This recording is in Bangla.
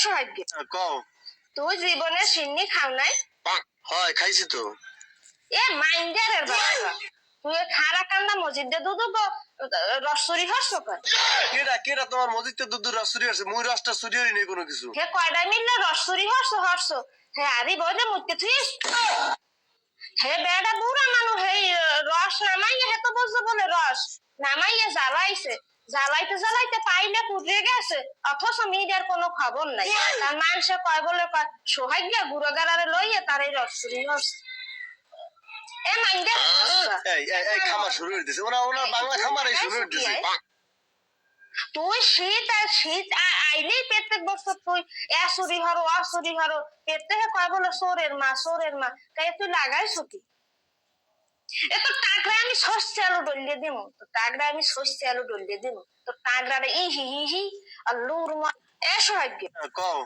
সৌভাগ্য কও তুই জীবনে সিন্নি খাও নাই? হয় খাইছি তো। এ মাইন্ডারের বাচ্চা তুই খারা কান্দা মসজিদে দুধ রসুরি হস কেডা কেডা তোমার মসজিদে দুধ রস চুরি আছে? মুই রসটা চুরি হই নাই কোনো কিছু। হে কয়টা মিললে রসুরি হস হে আদি বলে মুতে থুইস হে বেড়া বুড়া মানুষ হে রস নামাইয়ে হে তো বলছে বলে রস নামাইয়ে জ্বালাইছে জ্বালাইতে পাইলে পুড়ে গেছে অথচ মিডিয়ার কোনো খবর নাই। তার মানুষে কয় বলে কয় সৌভাগ্য গুড়ো গাড়ারে লইয়ে তার এই রসুরি হস এ মাইন্ডা এই খামার শুরু হয়ে দিছে। ওরা বাংলা খামারই শুরু হয়ে দিছে। তুই শীত আইলেই প্রত্যেক বছর তুই অসুরি হরো প্রত্যেক কয় বলে সোরের মা তাই তুই লাগাইছ কি? এ তো টাকরা আমি সর্ষে আলু ডলিয়ে দিব তো টাকরা ই হি আর লুর মা এ সৌভাগ্য কও